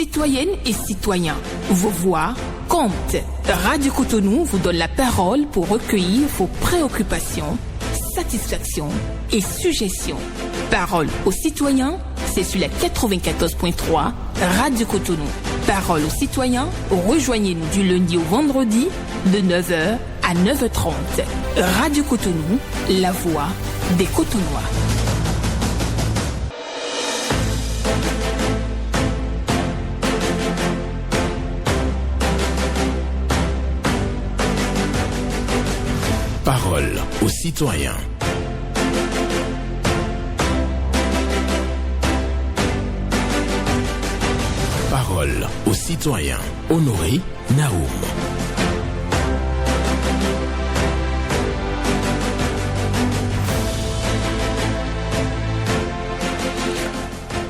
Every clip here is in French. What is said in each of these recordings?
Citoyennes et citoyens, vos voix comptent. Radio Cotonou vous donne la parole pour recueillir vos préoccupations, satisfactions et suggestions. Parole aux citoyens, c'est sur la 94.3 Radio Cotonou. Parole aux citoyens, rejoignez-nous du lundi au vendredi de 9h à 9h30. Radio Cotonou, la voix des Cotonnois. Parole aux citoyens. Parole aux citoyens. Honoré Naoum.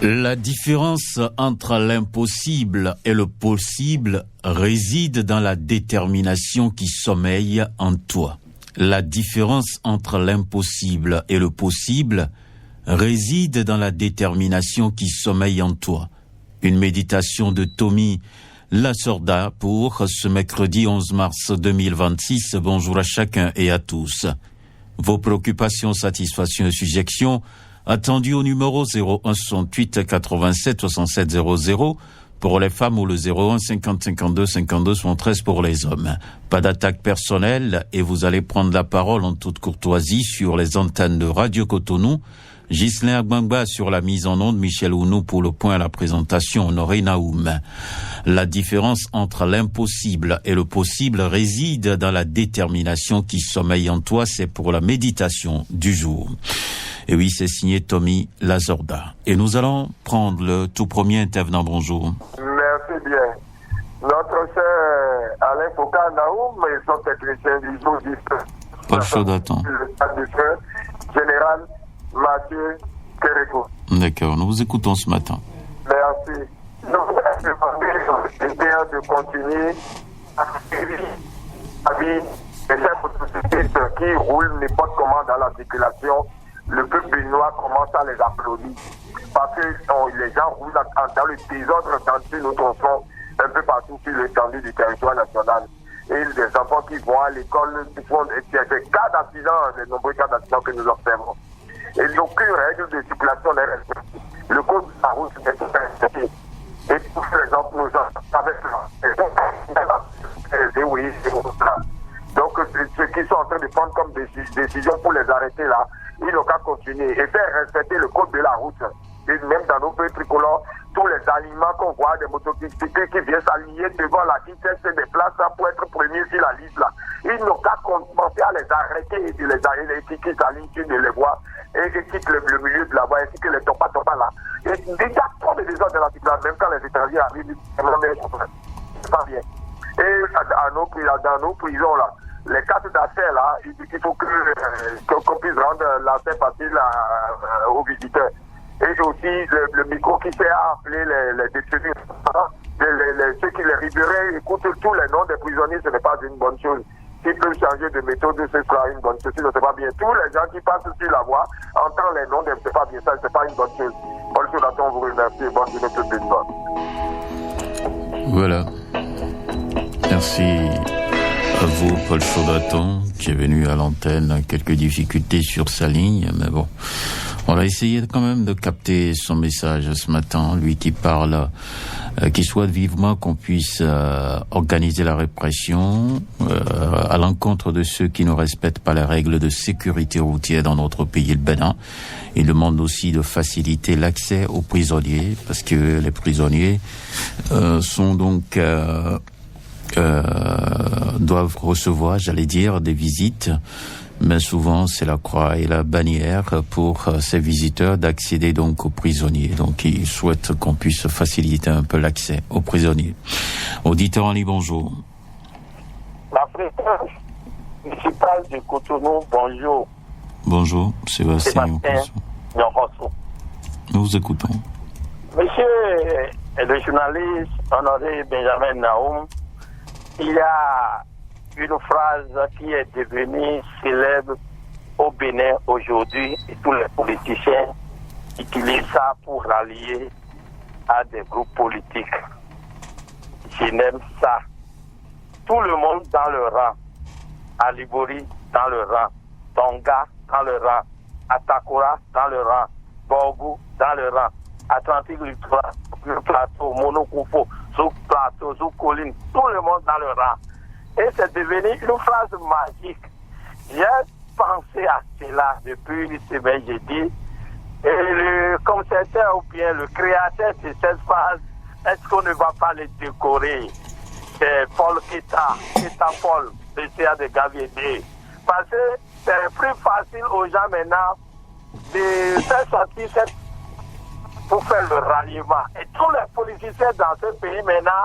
La différence entre l'impossible et le possible réside dans la détermination qui sommeille en toi. La différence entre l'impossible et le possible réside dans la détermination qui sommeille en toi. Une méditation de Tommy Lasorda pour ce mercredi 11 mars 2026. Bonjour à chacun et à tous. Vos préoccupations, satisfactions et suggestions attendues au numéro 01 68 87 67 00 pour les femmes ou le 01 50 52 52 73 pour les hommes. Pas d'attaque personnelle et vous allez prendre la parole en toute courtoisie sur les antennes de Radio Cotonou. Ghislain Agbangba sur la mise en onde, Michel Ounou pour le point à la présentation, Honoré Naoum. La différence entre l'impossible et le possible réside dans la détermination qui sommeille en toi, c'est pour la méditation du jour. Et oui, c'est signé Tommy Lasorda. Et nous allons prendre le tout premier intervenant. Bonjour. Merci bien. Notre cher Alain Foucault Naoum et son technicien du jour Pas chaud d'attendre. Le général Mathieu Kéréko. D'accord, nous vous écoutons ce matin. Merci. Nous voulons demander de continuer à suivre la vie des chefs automobilistes qui roulent n'importe comment dans la circulation. Le peuple béninois commence à les applaudir parce que les gens roulent dans le désordre dans nos tronçons un peu partout sur l'étendue du territoire national. Et des enfants qui vont à l'école, qui font des cas d'accidents, les nombreux cas d'accidents que nous observons. Et aucune règle de circulation n'est respectée. Le code de la route n'est pas respecté. Et pour exemple, nous avec donc ceux qui sont en train de prendre comme décision pour les arrêter là, ils n'ont qu'à continuer et faire respecter le code de la route. Et même dans nos pays tricolores, tous les aliments qu'on voit, des motocyclistes qui viennent s'aligner devant la vitesse des places pour être premiers sur la liste là. Ils n'ont qu'à commencer à les arrêter et de les arrêter qui s'alignent sur les voies et qui quittent le milieu de la voie ainsi que les topas là. Et déjà trop de désordre de la circulation, même quand les étrangers arrivent, c'est pas bien. Et dans nos prisons là, les cartes d'accès là, il faut qu'on puisse rendre l'accès facile aux visiteurs. Et aussi le micro qui sert à appeler les détenus. Ceux qui les libéraient écoutent tous les noms des prisonniers, ce n'est pas une bonne chose. S'ils peuvent changer de méthode, ce sera une bonne chose. Ce n'est pas bien. Tous les gens qui passent sur la voie entendent les noms, c'est pas bien. Ça, c'est pas une bonne chose. Bonne chose à toi, on vous remercie. Bonne journée tout le monde. Voilà. Merci à vous, Paul Chaudaton, qui est venu à l'antenne. Quelques difficultés sur sa ligne, mais bon. On a essayé quand même de capter son message ce matin, lui qui parle, qui souhaite vivement qu'on puisse organiser la répression à l'encontre de ceux qui ne respectent pas les règles de sécurité routière dans notre pays, le Bénin. Il demande aussi de faciliter l'accès aux prisonniers, parce que les prisonniers sont donc doivent recevoir, j'allais dire, des visites. Mais souvent, c'est la croix et la bannière pour ces visiteurs d'accéder donc aux prisonniers. Donc, ils souhaitent qu'on puisse faciliter un peu l'accès aux prisonniers. Auditeur en ligne, bonjour. La fréquence municipale de Cotonou, bonjour. Bonjour, Sébastien. Nous vous écoutons. Monsieur le journaliste honoré Benjamin Naoum, il y a une phrase qui est devenue célèbre au Bénin aujourd'hui et tous les politiciens utilisent ça pour rallier à des groupes politiques. Je n'aime ça. Tout le monde dans le rang. Alibori dans le rang. Tonga dans le rang. Atakura dans le rang. Borgou dans le rang. Atlantique Littoral, le plateau, Monokufo, sous plateau, sous colline, tout le monde dans le rang. Et c'est devenu une phrase magique. J'ai pensé à cela depuis une semaine, j'ai dit, et le concepteur ou bien le créateur de cette phrase, est-ce qu'on ne va pas les décorer? C'est Paul Kita Paul, le CA de Gavier. Parce que c'est plus facile aux gens maintenant de faire sortir cette pour faire le ralliement. Et tous les politiciens dans ce pays maintenant,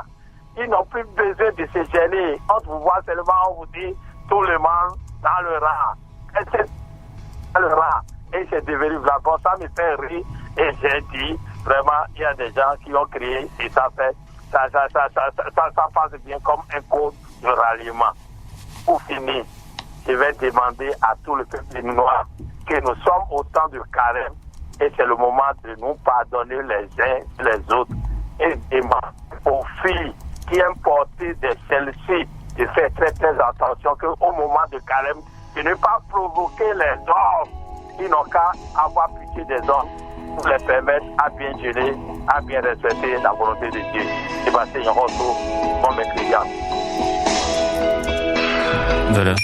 ils n'ont plus besoin de se gêner. On vous voit seulement, on vous dit tout le monde dans le rang. Et c'est dans le rang. Et c'est devenu vraiment bon. Ça me fait rire. Et j'ai dit, vraiment, il y a des gens qui ont créé et ça fait, ça passe bien comme un code de ralliement. Pour finir, je vais demander à tout le peuple noir que nous sommes au temps de carême. Et c'est le moment de nous pardonner les uns les autres et demander aux filles qui aiment porter des celles-ci de faire très très attention qu'au moment de carême, de ne pas provoquer les hommes qui n'ont qu'à avoir pitié des hommes pour les permettre à bien gérer, à bien respecter la volonté de Dieu. Sébastien Rosso, mon mécréant. Voilà.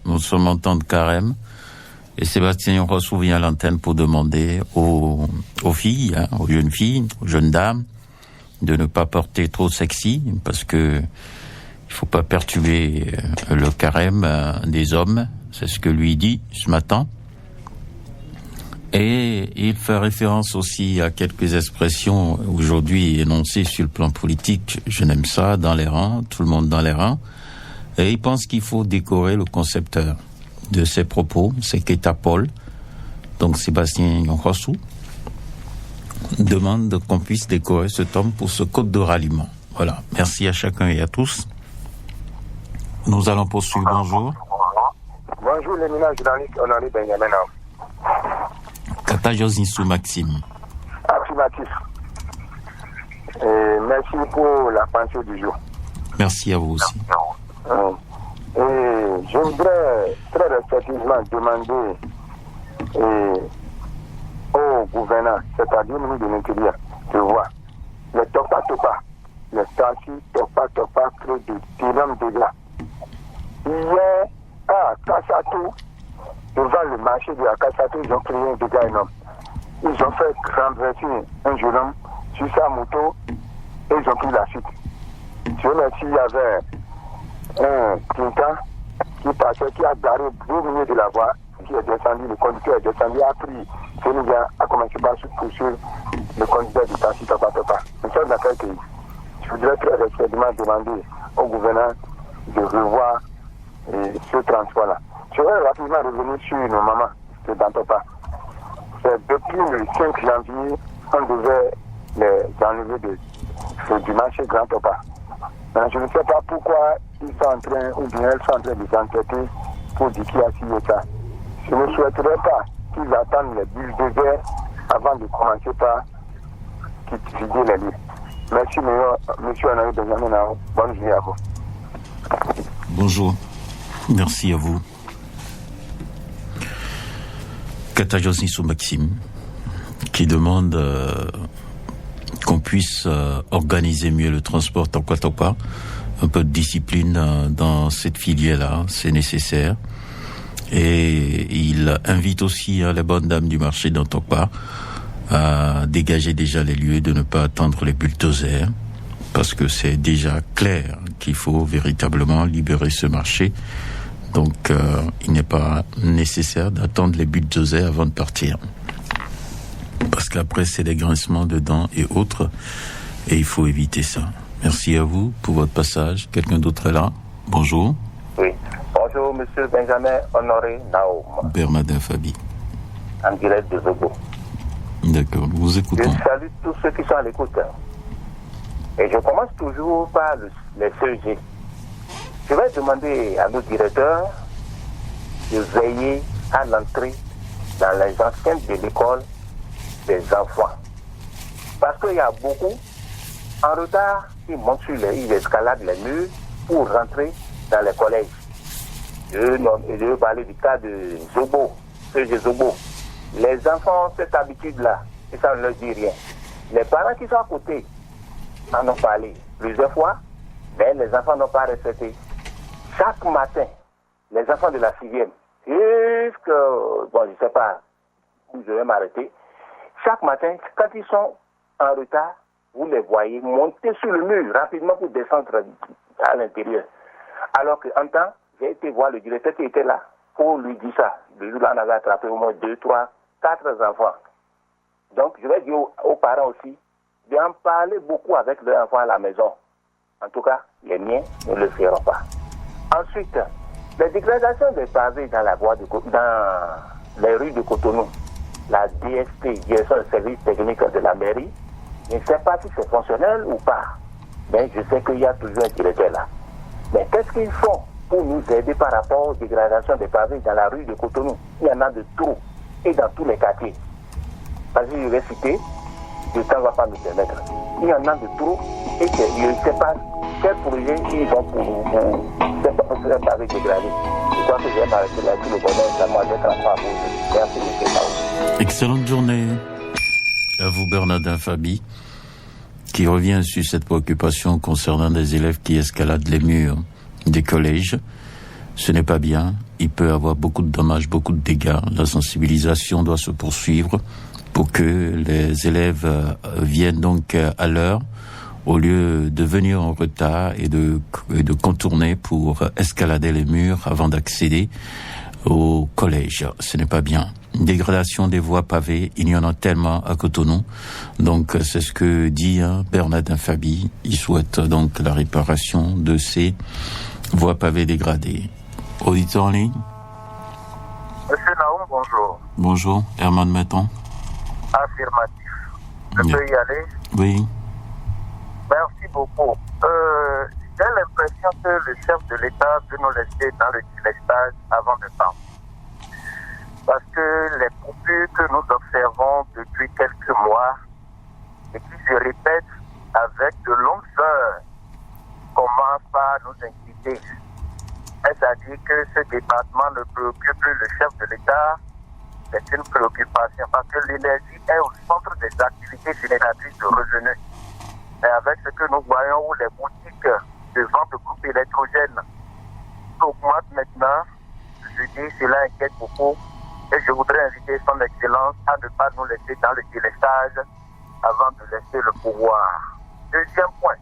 Nous sommes en temps de carême. Et Sébastien Rosso vient à l'antenne pour demander aux filles, aux jeunes filles, aux jeunes dames, de ne pas porter trop sexy, parce que il faut pas perturber le carême des hommes. C'est ce que lui dit ce matin. Et il fait référence aussi à quelques expressions aujourd'hui énoncées sur le plan politique. Je n'aime ça, dans les rangs, tout le monde dans les rangs. Et il pense qu'il faut décorer le concepteur de ses propos, c'est Kita Paul, donc Sébastien Rosso, demande qu'on puisse décorer cet homme pour ce code de ralliement. Voilà, merci à chacun et à tous. Nous allons poursuivre. Bonjour. Bonjour, l'éminent journaliste Honoré Benjamin. Kata Josnisu Maxime. Affirmatif. Merci pour la pensée du jour. Merci à vous aussi. Et je voudrais très respectueusement demander au gouverneur, c'est-à-dire au ministre de l'Intérieur, de voir les topa, les stations topa créent de d'énormes dégâts. Hier, à Kassatou, devant le marché de Kassatou, ils ont créé un dégât énorme. Ils ont fait renverser un jeune homme sur sa moto et ils ont pris la fuite. Je remercie, il y avait un Quintin qui passait, qui a garé au milieu de la voie, qui est descendu, le conducteur est descendu, a pris Sénégal, a commencé par poursuivre le conducteur du taxi Topa. Nous sommes dans quel pays? Je voudrais très respectueusement demander au gouverneur de revoir ce transport-là. Je vais rapidement revenir sur nos mamans de Dantopa. C'est depuis le 5 janvier, on devait les enlever du marché Grand Topa. Je ne sais pas pourquoi ils sont en train, ou bien elles sont en train de s'enquêter pour dire qui a signé ça. Je ne souhaiterais pas qu'ils attendent les bulldozers avant de commencer par vider les lieux. Merci, monsieur Honoré Benjamin. Bonne journée à vous. Bonjour. Merci à vous. Kata Josnisu Maxime, qui demande qu'on puisse organiser mieux le transport Topa. Un peu de discipline dans cette filière-là, c'est nécessaire. Et il invite aussi les bonnes dames du marché d'Antopa à dégager déjà les lieux, de ne pas attendre les bulldozers, parce que c'est déjà clair qu'il faut véritablement libérer ce marché. Donc il n'est pas nécessaire d'attendre les bulldozers avant de partir, parce qu'après c'est des grincements de dents et autres, et il faut éviter ça. Merci à vous pour votre passage. Quelqu'un d'autre est là? Bonjour. Oui. Bonjour, monsieur Benjamin Honoré Naoum. Bernadin Fabi. En direct de Zogo. D'accord, nous vous écoutons. Je salue tous ceux qui sont à l'écoute. Et je commence toujours par les CEG. Je vais demander à nos directeurs de veiller à l'entrée dans les enceintes de l'école des enfants. Parce qu'il y a beaucoup en retard ils escaladent les murs pour rentrer dans les collèges. Je veux parler du cas de Zobo, C.G. Zobo. Les enfants ont cette habitude-là, et ça ne leur dit rien. Les parents qui sont à côté en ont parlé plusieurs fois, mais les enfants n'ont pas respecté. Chaque matin, les enfants de la 6e, je ne sais pas où je vais m'arrêter, chaque matin, quand ils sont en retard, vous les voyez monter sur le mur rapidement pour descendre à l'intérieur. Alors qu'en temps, j'ai été voir le directeur qui était là pour lui dire ça. Le jour-là, on avait attrapé au moins 2, 3, 4 enfants. Donc, je vais dire aux parents aussi d'en parler beaucoup avec leurs enfants à la maison. En tout cas, les miens ne le feront pas. Ensuite, les dégradations des pavés dans les rues de Cotonou, la DST, Direction de service technique de la mairie, je ne sais pas si c'est fonctionnel ou pas, mais je sais qu'il y a toujours un directeur là. Mais qu'est-ce qu'ils font pour nous aider par rapport aux dégradations des pavés dans la rue de Cotonou? Il y en a de trop, et dans tous les quartiers. Parce que je vais citer, le temps ne va pas nous permettre. Il y en a de trop, et je ne sais pas quel projet ils ont pour nous, faire un pavé dégradé. Je crois que je vais m'arrêter là, tout le bonheur, également d'être en train de merci, M. Mao. Excellente journée à vous, Bernardin Fabi, qui revient sur cette préoccupation concernant des élèves qui escaladent les murs des collèges. Ce n'est pas bien. Il peut y avoir beaucoup de dommages, beaucoup de dégâts. La sensibilisation doit se poursuivre pour que les élèves viennent donc à l'heure, au lieu de venir en retard et de contourner pour escalader les murs avant d'accéder au collège. Ce n'est pas bien. Dégradation des voies pavées, il y en a tellement à Cotonou. Donc c'est ce que dit Bernardin Fabi. Il souhaite donc la réparation de ces voies pavées dégradées. Auditeur en ligne. Monsieur Naoum, bonjour. Bonjour, Herman Metton. Affirmatif. Je peux y aller? Oui. Merci beaucoup. J'ai l'impression que le chef de l'État veut nous laisser dans le délestage avant de temps. Parce que les coupures que nous observons depuis quelques mois et qui se répètent avec de longues heures commencent par nous inquiéter. C'est-à-dire que ce département ne préoccupe plus le chef de l'État, c'est une préoccupation parce que l'énergie est au centre des activités génératrices de revenus. Et avec ce que nous voyons où les boutiques de vente de groupes électrogènes augmentent maintenant, je dis cela inquiète beaucoup. Et je voudrais inviter son Excellence à ne pas nous laisser dans le délestage avant de laisser le pouvoir. Deuxième point,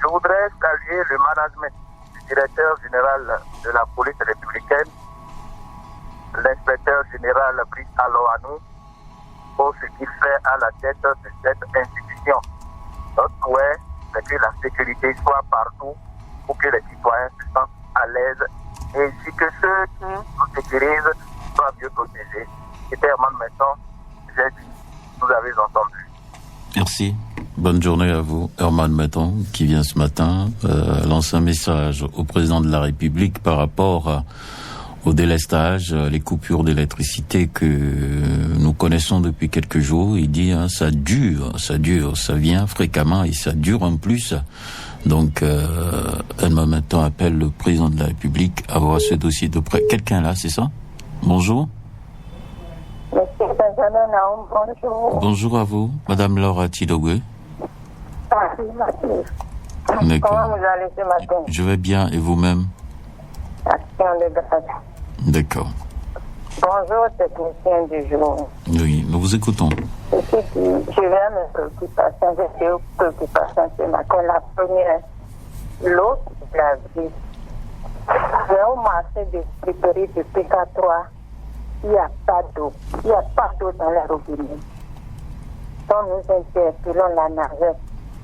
je voudrais saluer le management du directeur général de la police républicaine, l'inspecteur général Brice Alohanou, pour ce qu'il fait à la tête de cette institution. Notre souhait, c'est que la sécurité soit partout pour que les citoyens se sentent à l'aise ainsi que ceux qui nous sécurisent soient mieux protégés. C'était Herman Metton, j'ai dit, vous avez entendu. Merci. Bonne journée à vous, Herman Metton, qui vient ce matin lancer un message au président de la République par rapport au délestage, les coupures d'électricité que nous connaissons depuis quelques jours. Il dit ça dure, ça vient fréquemment et ça dure en plus. Donc, Herman Metton appelle le président de la République à voir ce dossier de près. Quelqu'un là, c'est ça? Bonjour. Monsieur Benjamin Naoum, bonjour. Bonjour à vous, Madame Laura Tidogwe. Comment vous allez ce matin? Je vais bien, et vous-même? Action de grâce. D'accord. Bonjour, technicien du jour. Oui, nous vous écoutons. Je vais à mes préoccupations. J'ai deux préoccupations ce matin. La première, l'eau de la vie. J'ai au marché de friperie de PK3. Il n'y a pas d'eau. Il n'y a pas d'eau dans la robinet. Donc nous interpellons la navette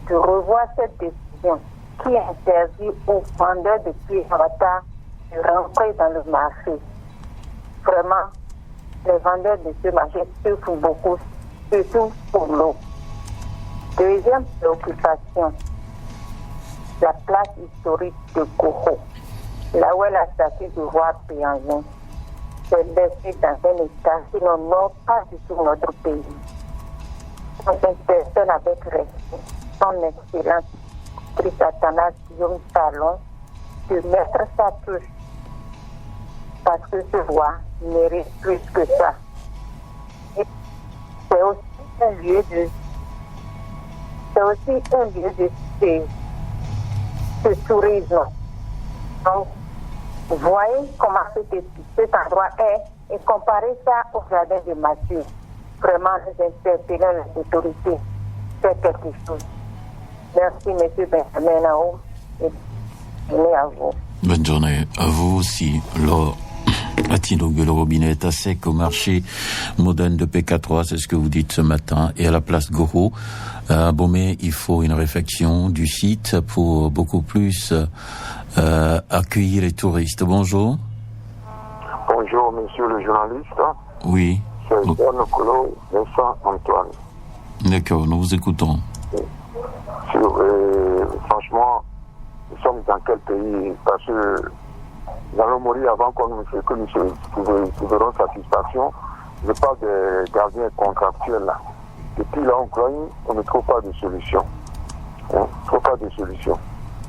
de revoir cette décision qui interdit aux vendeurs de pieds en retard de rentrer dans le marché. Vraiment, les vendeurs de ce marché souffrent beaucoup, surtout pour l'eau. Deuxième préoccupation, la place historique de Koro, là où est la statue du roi Péanzin. C'est laissé dans un état qui n'honore pas du tout notre pays. On s'interpelle avec respect, son excellence, district Athanas Guillaume Salon de mettre sa touche. Parce que ce voix mérite plus que ça. Et c'est aussi un lieu de tourisme. Donc, vous voyez comment cet endroit est et comparez ça au jardin de Mathieu. Vraiment, nous interpellons les autorités. C'est quelque chose. Merci, M. Benjamin Naoum. Et bonne journée à vous. Bonne journée à vous aussi. Alors, Latino que le robinet est à sec au marché moderne de PK3, c'est ce que vous dites ce matin, et à la place Goro. À Bomé, il faut une réflexion du site pour beaucoup plus accueillir les touristes. Bonjour. Bonjour, monsieur le journaliste. Oui. C'est John Colo, Vincent Antoine. D'accord, nous vous écoutons. Franchement, nous sommes dans quel pays? Parce que nous allons mourir avant que nous trouverons satisfaction. Je parle des gardiens contractuels là. Depuis là, on ne trouve pas de solution. On ne trouve pas de solution.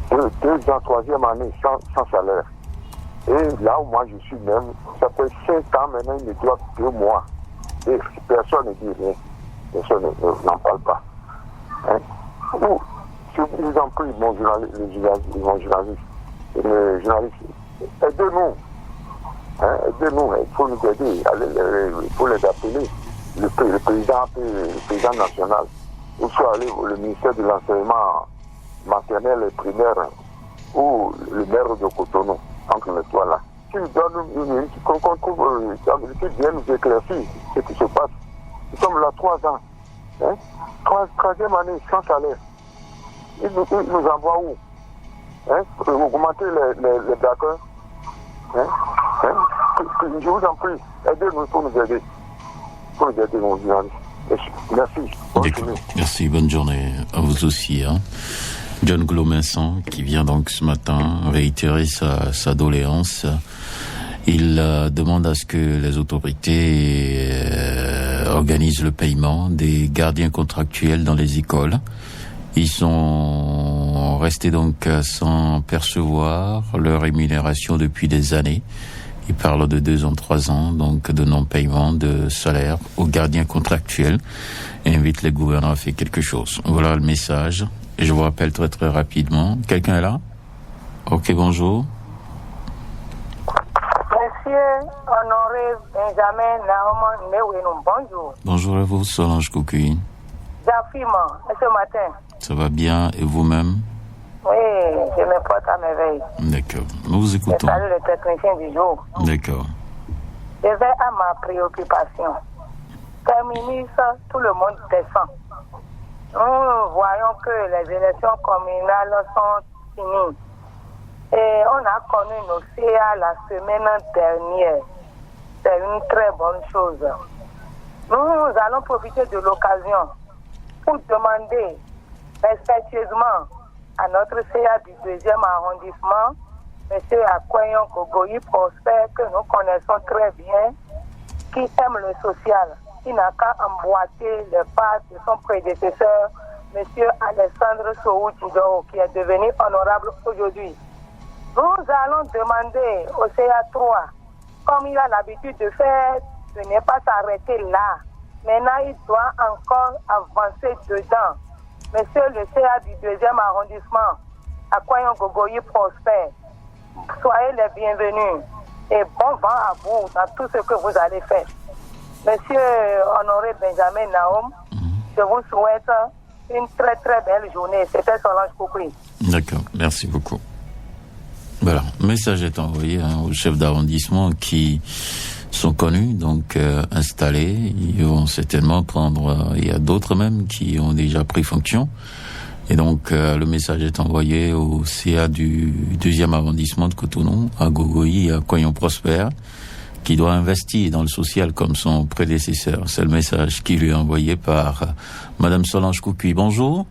2 ans, 3e année sans salaire. Et là où moi je suis même, ça fait 5 ans maintenant, il me doit 2 mois. Et personne ne dit rien. Personne n'en parle pas. Hein? Je vous en prie, mon journaliste, aidez-nous. Hein? Aidez-nous, il faut nous aider. Il faut les appeler. Le président national, ou soit aller le ministère de l'enseignement maternel et primaire, ou le maire de Cotonou, entre les trois là. Qui nous donne qui vient nous éclaircir ce qui se passe. Nous sommes là 3 ans. Hein? 3e année sans salaire. Ils nous envoient où? Hein? Augmenter les braqueurs. Hein? Je vous en prie, aidez-nous pour nous aider. Pour nous aider, mon journaliste. Merci. Bonne journée. Merci, bonne journée à vous aussi. Hein. John Glominson, qui vient donc ce matin réitérer sa doléance. Il demande à ce que les autorités organisent le paiement des gardiens contractuels dans les écoles. Ils sont restés donc sans percevoir leur rémunération depuis des années. Il parle de 2 ans, 3 ans, donc de non-paiement de salaire aux gardiens contractuels et invite les gouvernants à faire quelque chose. Voilà le message. Et je vous rappelle très très rapidement. Quelqu'un est là? Ok, bonjour. Monsieur Honoré Benjamin Naoum Newénou, bonjour. Bonjour à vous, Solange Koukoui. J'affirme ce matin. Ça va bien, et vous-même? Oui, je me porte à merveille. D'accord, nous vous écoutons. Je salue le technicien du jour. D'accord. Je vais à ma préoccupation. Terminus, tout le monde descend. Nous voyons que les élections communales sont finies. Et on a connu nos CA la semaine dernière. C'est une très bonne chose. Nous allons profiter de l'occasion pour demander respectueusement à notre CA du 2e arrondissement, M. Akwayon Gogoyi Prosper, que nous connaissons très bien, qui aime le social, qui n'a qu'à emboîter les pas de son prédécesseur, M. Alessandre Sohou Tidoro, qui est devenu honorable aujourd'hui. Nous allons demander au CA3, comme il a l'habitude de faire, de ne pas s'arrêter là. Maintenant, il doit encore avancer dedans. Monsieur le CA du 2e arrondissement, Akwayon Gogoyi Prosper, soyez les bienvenus et bon vent à vous dans tout ce que vous allez faire. Monsieur Honoré Benjamin Naoum, je vous souhaite une très très belle journée. C'était Solange Koukoui. D'accord, merci beaucoup. Voilà, le message est envoyé aux chefs d'arrondissement qui sont connus, donc installés. Ils vont certainement prendre, il y a d'autres même qui ont déjà pris fonction. Et donc le message est envoyé au CA du 2e arrondissement de Cotonou, à Gogoyi et à Koyon Prosper, qui doit investir dans le social comme son prédécesseur. C'est le message qui lui est envoyé par Madame Solange Koukoui. Bonjour.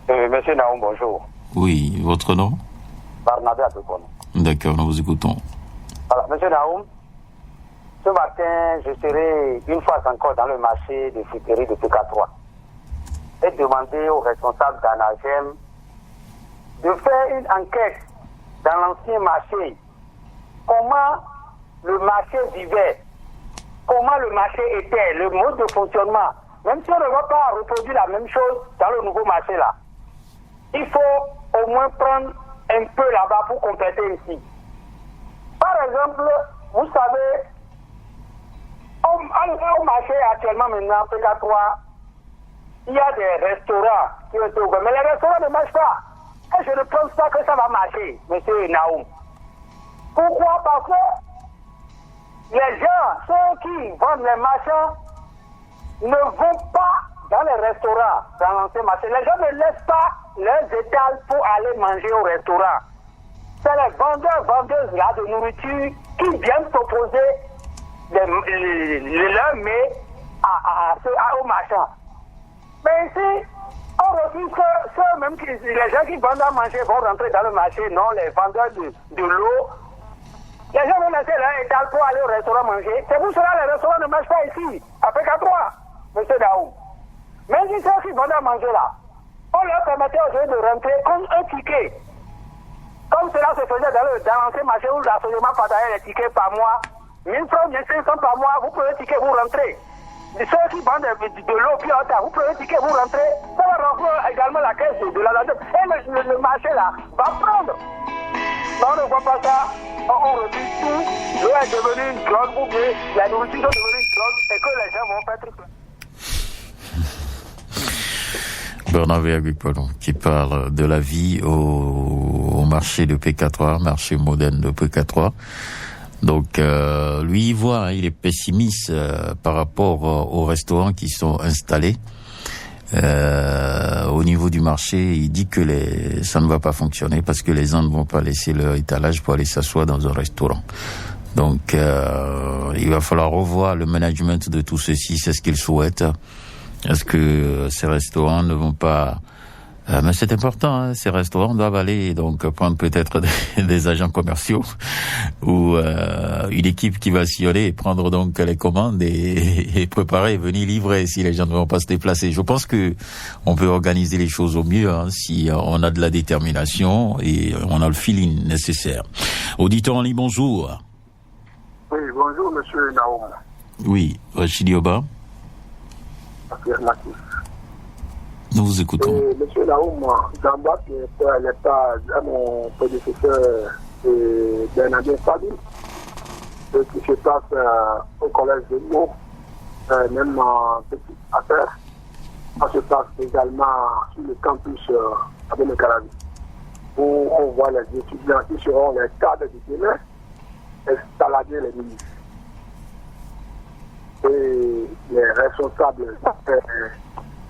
Monsieur Naoum, bonjour. Oui, votre nom? Barnabé Adokon. D'accord, nous vous écoutons. Alors, Monsieur Naoum, ce matin, je serai une fois encore dans le marché de friperie de PK3 et demander aux responsables d'Anagem de faire une enquête dans l'ancien marché. Comment le marché vivait, comment le marché était, le mode de fonctionnement. Même si on ne va pas reproduire la même chose dans le nouveau marché là, il faut au moins prendre un peu là-bas pour compléter ici. Par exemple, vous savez, au marché actuellement maintenant, PK3, il y a des restaurants qui ont été ouverts, mais les restaurants ne marchent pas. Et je ne pense pas que ça va marcher, monsieur Naoum. Pourquoi? Parce que les gens, ceux qui vendent les marchands, ne vont pas dans les restaurants, dans l'ancien marché. Les gens ne laissent pas leurs étals pour aller manger au restaurant. C'est les vendeuses là de nourriture qui viennent proposer leur mets aux marchands. Mais ici, on refuse que ceux-mêmes les gens qui vendent à manger vont rentrer dans le marché, non, les vendeurs de l'eau. Les gens vont laisser leur étal pour aller au restaurant manger. C'est pour cela que les restaurants ne marchent pas ici, à PK3, monsieur Daou. Mais si ceux qui vendent à manger là, on leur permettait aujourd'hui de rentrer comme un ticket. Comme cela se faisait dans l'ancien marché où l'assaisonnement partageait les tickets par mois. 1000 francs, 1500 par mois, vous prenez un ticket, vous rentrez. Et ceux qui vendent de l'eau puis vous prenez un ticket, vous rentrez. Ça va remplir également la caisse de la dette. Et le marché là va prendre. Mais on ne voit pas ça. On refuse tout. L'eau est devenue une drogue ou bien la nourriture est devenue une drogue et que les gens vont faire tout ça. Bernard Verguipolon qui parle de la vie au marché de PK3, marché moderne de PK3. Donc lui il voit, hein, il est pessimiste par rapport aux restaurants qui sont installés au niveau du marché. Il dit que ça ne va pas fonctionner parce que les gens ne vont pas laisser leur étalage pour aller s'asseoir dans un restaurant. Donc il va falloir revoir le management de tout ceci, c'est ce qu'il souhaite. Est-ce que ces restaurants ne vont pas... mais c'est important, hein, ces restaurants doivent aller donc prendre peut-être des agents commerciaux ou une équipe qui va sillonner et prendre donc les commandes et préparer et venir livrer si les gens ne vont pas se déplacer. Je pense que on peut organiser les choses au mieux, hein, si on a de la détermination et on a le feeling nécessaire. Auditeur en ligne, bonjour. Oui, bonjour monsieur Naoum. Oui, Rachidi Oba. Nous vous écoutons. Monsieur Naoum, d'abord, l'état à mon prédécesseur Bernardin Fadi, ce qui se passe au collège de Meaux, même en petite affaire, ça se passe également sur le campus à Bené-Caravi, où on voit les étudiants qui seront les cadres du demain escalader les ministres. Et les responsables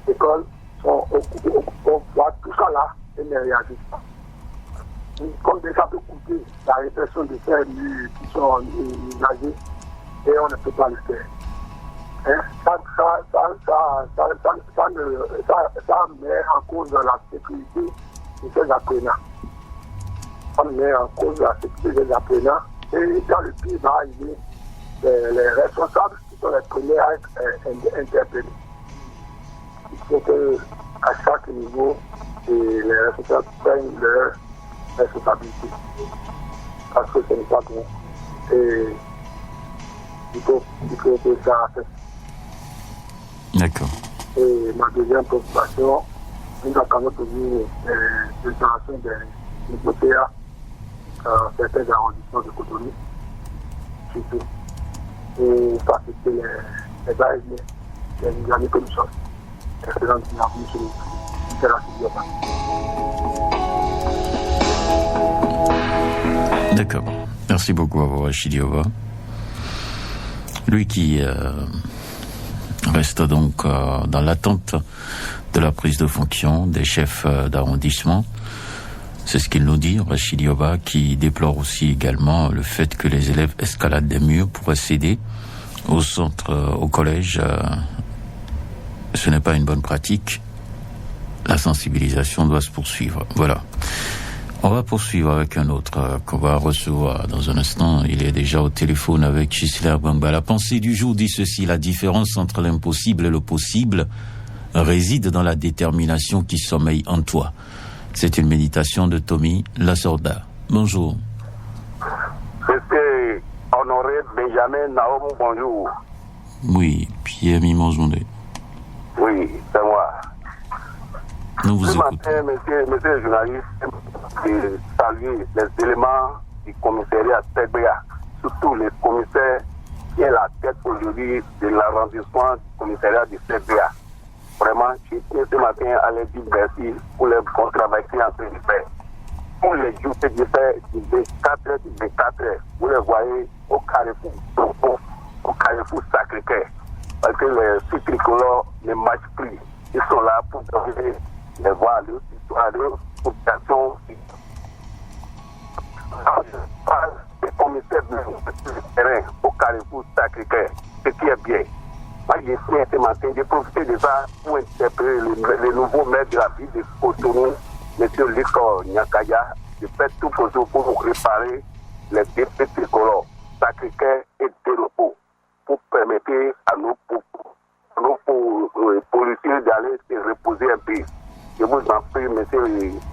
d'école on voit tout ça là et ne réagissent pas. Comme déjà peut coûter la répression de ces murs qui sont usagés et on ne peut pas le faire. Hein? Ça met en cause la sécurité de ces apprenants. Ça met en cause la sécurité des apprenants et dans le pays va arriver les responsables qui sont les premiers à être interpellés. Il faut qu'à chaque niveau, les responsables prennent leurs responsabilités. Parce que ce n'est pas bon. Et il faut que ça fasse. D'accord. Et ma deuxième préoccupation, nous avons obtenu l'installation des hypothèques dans certains arrondissements de Cotonou, surtout, pour faciliter les va-et-vient, les années que nous sommes. D'accord. Merci beaucoup à vous, Rachidioba. Lui qui reste donc dans l'attente de la prise de fonction des chefs d'arrondissement. C'est ce qu'il nous dit, Rachidioba, qui déplore aussi également le fait que les élèves escaladent des murs pour accéder au centre, au collège. Ce n'est pas une bonne pratique. La sensibilisation doit se poursuivre. Voilà. On va poursuivre avec un autre qu'on va recevoir dans un instant. Il est déjà au téléphone avec Gisela Bamba. La pensée du jour dit ceci: la différence entre l'impossible et le possible réside dans la détermination qui sommeille en toi. C'est une méditation de Tommy Lasorda. Bonjour. C'est Honoré Benjamin Naom, bonjour. Oui, Pierre Mimonzondé. Oui, c'est moi. Nous vous Ce écoutons. matin, monsieur le journaliste, je salue les éléments du commissariat TBA, surtout les commissaires qui est la tête aujourd'hui de l'arrondissement du commissariat du CBA. Vraiment, je tiens ce matin à leur dire merci pour le bon travail qu'ils sont en train de faire. Pour les jours que je fais, de 4 heures, vous les voyez au Carrefour Sacré-Cœur. Parce que les filles tricolores ne marchent plus. Ils sont là pour donner les voix à leur population. Les commissaires de terrain au Carrefour Sacré-Cœur, ce qui est bien. Moi, j'ai fait ce matin, j'ai profité de ça pour interpeller le nouveau maire de la ville de Cotonou, M. Liko Nyakaya, de faire tout pour nous réparer les défis tricolores, Sacré-Cœur et Télopo, pour permettre à nos policiers d'aller se reposer un peu. Je vous en prie, monsieur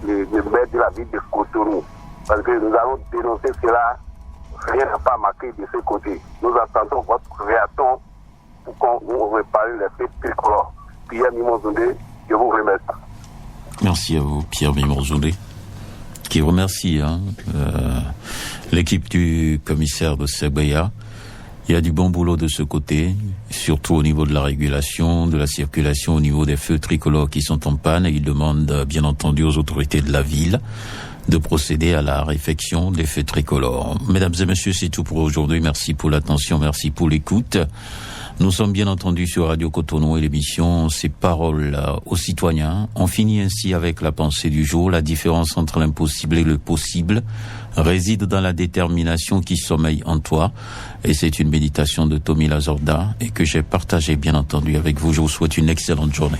le maire de la ville de Cotonou, parce que nous allons dénoncer cela. Rien n'a pas marqué de ce côté. Nous attendons votre réaction pour qu'on vous répare les faits tricolores. Pierre Mimonzondé, je vous remercie. Merci à vous, Pierre Mimonzondé, qui remercie l'équipe du commissaire de Sebeya. Il y a du bon boulot de ce côté, surtout au niveau de la régulation, de la circulation, au niveau des feux tricolores qui sont en panne, et il demande bien entendu aux autorités de la ville de procéder à la réfection des feux tricolores. Mesdames et messieurs, c'est tout pour aujourd'hui. Merci pour l'attention, merci pour l'écoute. Nous sommes bien entendu sur Radio Cotonou et l'émission Ces paroles aux citoyens. On finit ainsi avec la pensée du jour. La différence entre l'impossible et le possible réside dans la détermination qui sommeille en toi. Et c'est une méditation de Tommy Lasorda et que j'ai partagée bien entendu avec vous. Je vous souhaite une excellente journée.